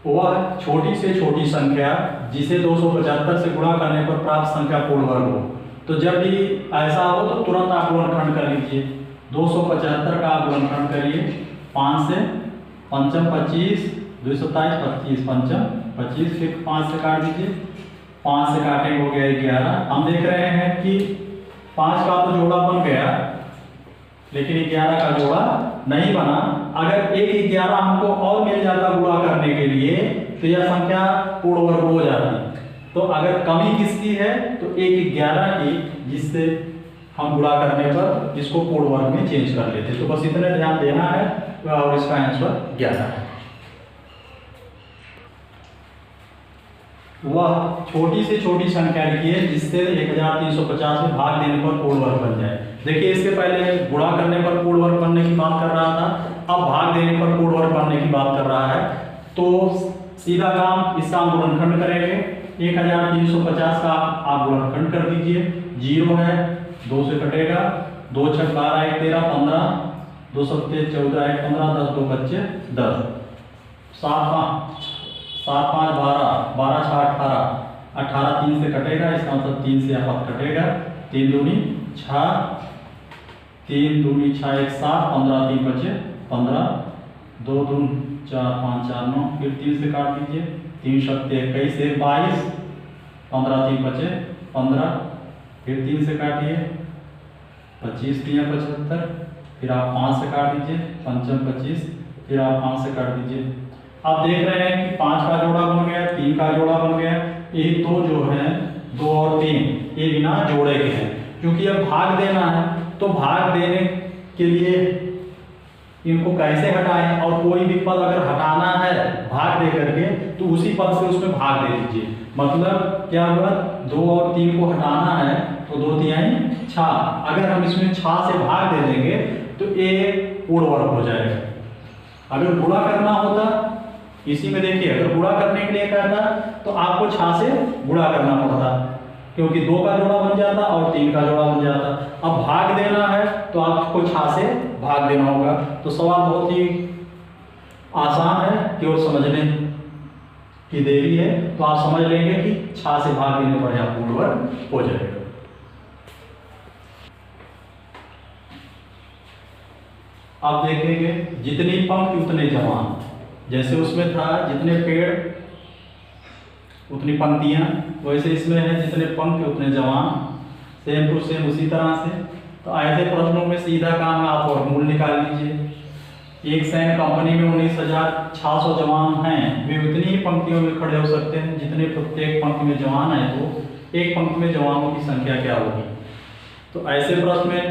वह छोटी से छोटी संख्या जिसे 275 से गुणा करने पर प्राप्त संख्या पूर्ण वर्ग हो। तो जब भी ऐसा हो तो तुरंत आप गुणनखंड कर लीजिए। 275 का आप गुणनखंड करिए 5 से, पंचम 25, 227 25, पंचम 25, फिर 5 से काट दीजिए, 5 से काटेंगे हो गया 11। हम देख रहे हैं कि 5 का तो जोड़ा बन गया लेकिन 11 का जोड़ा नहीं बना। अगर एक 11 हमको और मिल जाता गुणा करने के लिए तो यह संख्या पूर्ण वर्ग हो जाती। तो अगर कमी किसकी है तो एक 11 की, जिससे हम गुणा करने पर इसको पूर्ण वर्ग में चेंज कर लेते। तो बस इतने ध्यान देना है और इसका आंसर 11 है। वह छोटी से छोटी संख्या लिखिए जिससे 1350 में भाग देने पर पूर्ण वर्ग बन जाए। देखिए इसके पहले गुणा करने पर पूर्ण वर्ग बनने की बात कर रहा था, अब भाग देने पर पूर्ण वर्ग बनने की बात कर रहा है। तो सीधा काम, इसका हम गुणनखंड करेंगे। 1350 का आप गुणनखंड कर दीजिए। 0 है, 2 से कटेगा, 2 छक 12 1 13 15, 2 सत्ते 14 1 15, 10 2 बच्चे 10, 7 5 7 5 12, 12 6 18, 18 3 से कटेगा, इसका मतलब 3 से यहाँ पर कटेगा, 3 दूनी 6, 3 दूनी 6 1 7, 15 3 बचे 15, 2 दून 4 5 4 9, फिर 3 से काट दीजिए, 3 सत्ते 21 1 22, 15 3 बचे 15, फिर 3 से काटिए, 25 3 75, फिर आप 5 से काट दीजिए, पंचम 25, फिर आप 5 से काट दीजिए। आप देख रहे हैं कि 5 का जोड़ा बन गया, 3 का जोड़ा बन गया। ये दो जो है 2 और 3 ये बिना जोड़े के हैं। क्योंकि अब भाग देना है तो भाग देने के लिए इनको कैसे हटाएं, और कोई भी पद अगर हटाना है भाग दे करके तो उसी पद से उसमें भाग दे दीजिए। मतलब क्या हुआ, 2 और 3 को हटाना है तो 2 तिहाई 6। अगर हम इसमें 6 से भाग दे देंगे तो ये पूर्ण वर्ग हो जाएगा। अगर गुणा करना होता, इसी में देखिए अगर गुणा करने के लिए कहता तो आपको 6 से गुणा करना पड़ता, क्योंकि 2 का जोड़ा बन जाता और 3 का जोड़ा बन जाता। अब भाग देना है तो आपको 6 से भाग देना होगा। तो सवाल बहुत ही आसान है, केवल समझने की देरी है। तो आप समझ लेंगे कि 6 से भाग देने पर यह पूर्ण वर्ग हो जाएगा। आप देखेंगे जितनी पंक्ति उतने जवान, जैसे उसमें था जितने पेड़ उतनी पंक्तियां, वैसे इसमें है जितने पंक्ति उतने जवान। सेम टू सेम उसी तरह से। तो ऐसे प्रश्नों में सीधा काम है, आप वर्गमूल निकाल लीजिए। एक सैन्य कंपनी में 19,600 जवान हैं, वे उतनी ही पंक्तियों में खड़े हो सकते हैं जितने प्रत्येक पंक्ति में जवान है। तो एक पंक्ति में जवानों की संख्या क्या होगी। तो ऐसे प्रश्न में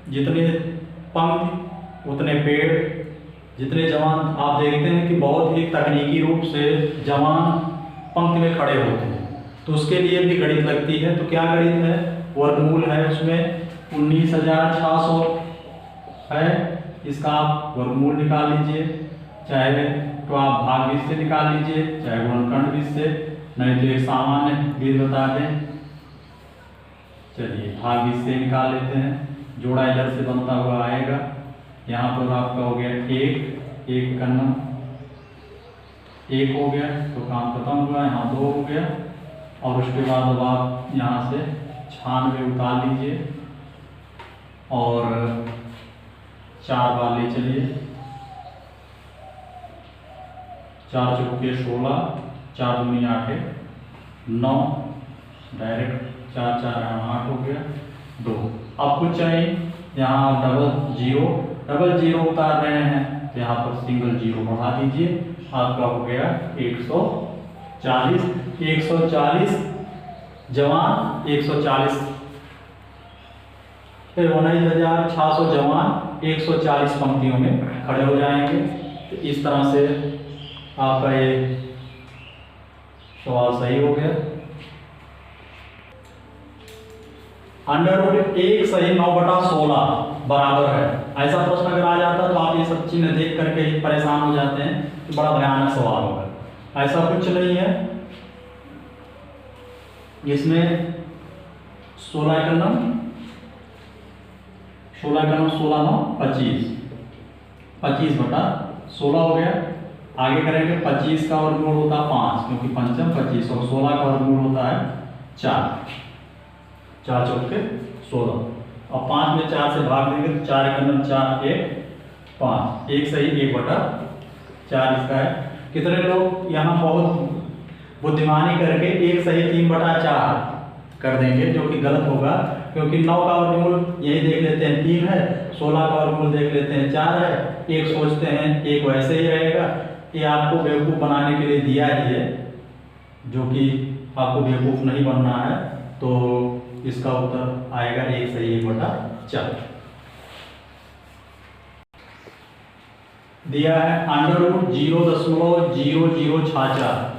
जितने पंक्ति उतने पेड़, जितने जवान, आप देखते हैं कि बहुत ही तकनीकी रूप से जवान पंक्ति में खड़े होते हैं। तो उसके लिए भी गणित लगती है। तो क्या गणित है, वर्गमूल है। उसमें 19,600 है, इसका आप वर्गमूल निकाल लीजिए। चाहे तो आप भाग बीज से निकाल लीजिए, चाहे गुणनखंड बीज से, नहीं तो एक सामान्य बीज बता दें। चलिए भाग बीज से निकाल लेते हैं। जोड़ा इधर से बनता हुआ आएगा। यहाँ पर आपका हो गया 1 का नम 1 हो गया तो काम खत्म हुआ। यहाँ 2 हो गया और उसके बाद अब आप यहाँ से 96 उतार लीजिए और 4 बार ले चलिए। 4 चौके 16, 4 दूनी 8 9, डायरेक्ट 4 4 8 हो गया 2। अब कुछ चाहिए, यहाँ डबल जीरो उतार रहे हैं तो यहाँ पर सिंगल जीरो बढ़ा दीजिए। आपका हो गया 140। 140 जवान 140 फिर 19,600 जवान 140 पंक्तियों में खड़े हो जाएंगे। तो इस तरह से आपका ये सवाल सही हो गया। √1 सही 9/16 बराबर है। ऐसा प्रश्न अगर आ जाता तो आप ये सब चिन्ह देख करके ही परेशान हो जाते हैं कि बड़ा भयानक सवाल होगा। ऐसा कुछ नहीं है। इसमें 16 का नम 16 9 25 25/16 हो गया। आगे करेंगे 25 का वर्गमूल होता है 5, क्योंकि पंचम 25, और 16 का वर्गमूल होता है 4, 4 चौके 16, और 5 में 4 से भाग देंगे तो 4 एकम 4 1 5, एक सही 1/4 इसका है। कितने लोग यहाँ बहुत बुद्धिमानी करके 1 सही 3/4 कर देंगे, जो कि गलत होगा, क्योंकि 9 का वर्गमूल यही देख लेते हैं 3 है, 16 का वर्गमूल देख लेते हैं 4 है, एक सोचते हैं एक वैसे ही रहेगा। ये आपको बेवकूफ़ बनाने के लिए दिया ही है, जो कि आपको बेवकूफ़ नहीं बनना है। तो इसका उत्तर आएगा 1 सही 1/4। दिया है √0.0066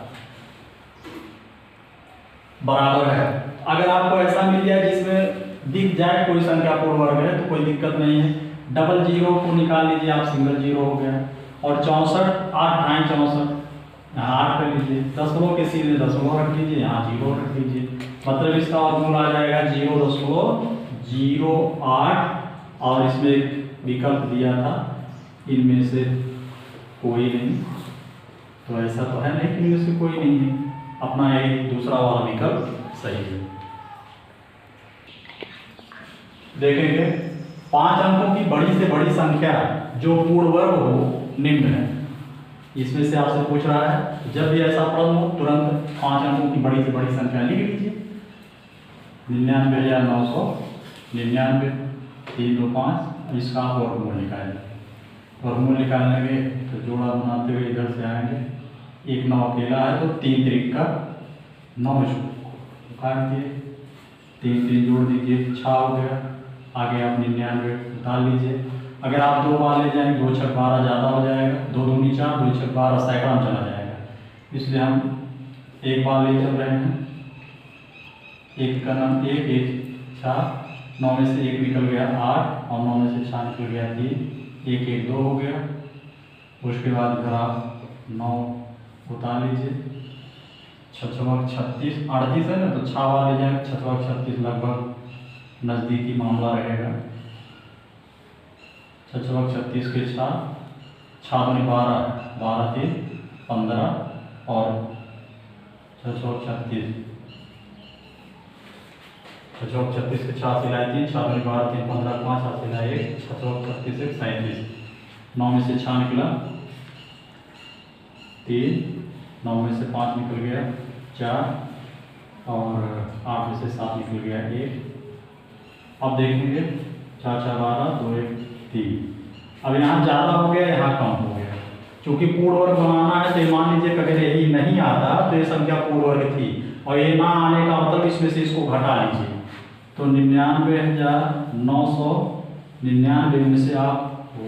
बराबर है। अगर आपको ऐसा मिल जाए जिसमें दिख जाए कोई संख्या पूर्ण वर्ग है तो कोई दिक्कत नहीं है, डबल जीरो को निकाल लीजिए आप, सिंगल जीरो हो गया। और 64 8 9 64, यहाँ 8 कर लीजिए, दशमलव के सीधे दशमलव रख लीजिए, यहाँ 0 रख लीजिए, मतलब इसका वर्गमूल आ जाएगा 0.08। और इसमें एक विकल्प दिया था, इनमें से कोई नहीं, तो ऐसा तो है नहीं कि इनमें से कोई नहीं है, अपना यही दूसरा वाला विकल्प सही है। देखेंगे 5 अंकों की बड़ी से बड़ी संख्या जो पूर्ण वर्ग हो निम्न है। इसमें से आपसे पूछ रहा है, जब भी ऐसा प्रश्न हो तुरंत 5 अंकों की बड़ी से बड़ी संख्या लिख लीजिए। 99,999 325, इसका आप वर्गमूल निकालेंगे। वर्गमूल निकालेंगे तो जोड़ा बनाते हुए इधर से आएंगे, 1 9 अकेला है तो 3 3 का 9 काट दिए, 3 3 जोड़ दीजिए, 6 हो गया। आगे आप 99 निकाल लीजिए। अगर आप 2 बार ले जाएंगे 2 छक 12 ज़्यादा हो जाएगा, 2 दूनी 4 2 छक 12 सैकड़ा में चला जाएगा, इसलिए हम 1 बार ले चल रहे हैं। 1 का नाम 1 1 4, 9 में से 1 निकल गया 8, और 9 में से 4 निकल गया 3, 1 1 2 हो गया। उसके बाद इधर आप 9 उतार लीजिए, 6 6 36 38 है ना, तो 6 बार ले जाएंगे, 6 36 लगभग नज़दीकी मामला रहेगा। 6 36 के 6 6 दूनी 12 12 3 15, और 6 36 के 6 सिलाए 3, 6 दूनी 12 3 15 5 7 सिलाए 1, 6 36 1 37, 9 में से 6 निकला 3, 9 में से 5 निकल गया 4, और 8 में से 7 निकल गया 1। अब देखेंगे 4 4 12 2 1 3। अब यहाँ ज़्यादा हो गया, यहाँ कम हो गया। चूँकि पूर्ण वर्ग बनाना है तो मान लीजिए अगर यही नहीं आता तो ये संख्या पूर्ण वर्ग थी, और ये ना आने का मतलब इसमें से इसको घटा लीजिए, तो 99,999 में से आप 1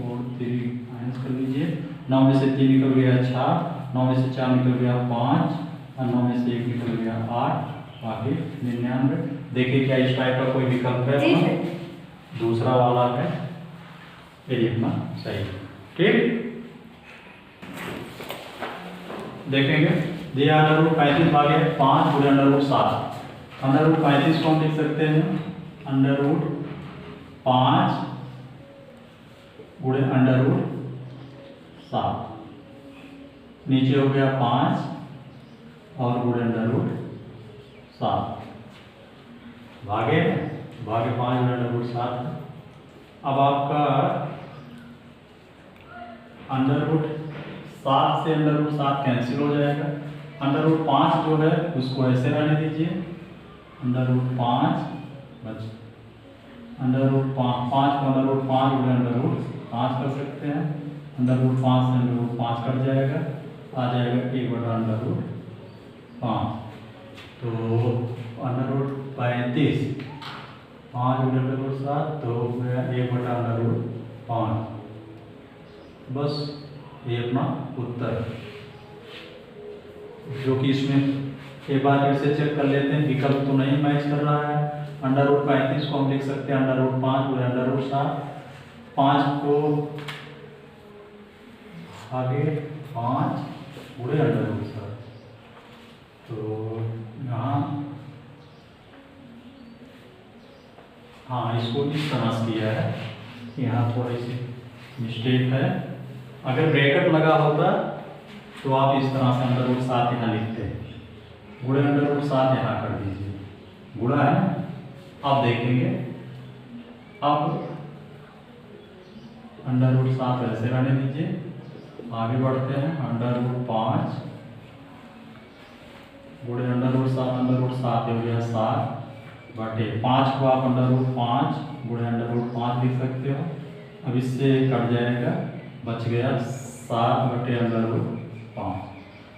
और 3 माइनस कर लीजिए। 9 में से 3 निकल गया 6, 9 में से 4 निकल गया 5, और 9 में से 1 निकल गया 8, बाकी 99। देखिए क्या इस टाइप का कोई विकल्प है? दूसरा वाला है, ये लिखना सही। ठीक, देखेंगे दिया √35 भागे 5 गुणे √7। √35 को हम लिख सकते हैं √5 गुणे √7, नीचे हो गया 5 और गुणे √7 भागे 5 गुणे √7। अब आपका √7 से √7 कैंसिल हो जाएगा। √5 जो है उसको ऐसे रहने दीजिए, √5 बच √5 को √5 गुणे √5 कर सकते हैं। √5 से √5 कट जाएगा, आ जाएगा 1/√5। तो √35 5 गुणे √7 तो हो गया 1/√5। बस ये अपना उत्तर, जो कि इसमें एक बार फिर से चेक कर लेते हैं, विकल्प तो नहीं मैच कर रहा है। √35 को हम लिख सकते हैं √5 गुणे √7, 5 को आगे 5 गुणे √7, तो यहाँ हाँ इसको इस तरह से किया है, यहाँ थोड़ी सी मिस्टेक है, अगर ब्रैकेट लगा होता तो आप इस तरह से अंडर रूट 7 यहाँ लिखते हैं, गुणे अंडर रूट 7 यहाँ कर दीजिए, गुणा है। आप देखेंगे अब अंडर रूट 7 वैसे रहने दीजिए, आगे बढ़ते हैं। अंडर रूट 5 गुणे अंडर रूट 7 हो गया 7 बटे 5 को आप अंडर रूट 5 गुणे अंडर रूट 5 लिख सकते हो। अब इससे कट जाएगा, बच गया 7 बटे अंडर रूट 5।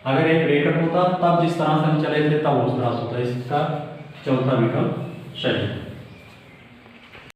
अगर एक ब्रैकेट होता तब जिस तरह से हम चले थे तब उस तरह से होता। इसका चौथा विकल्प सही।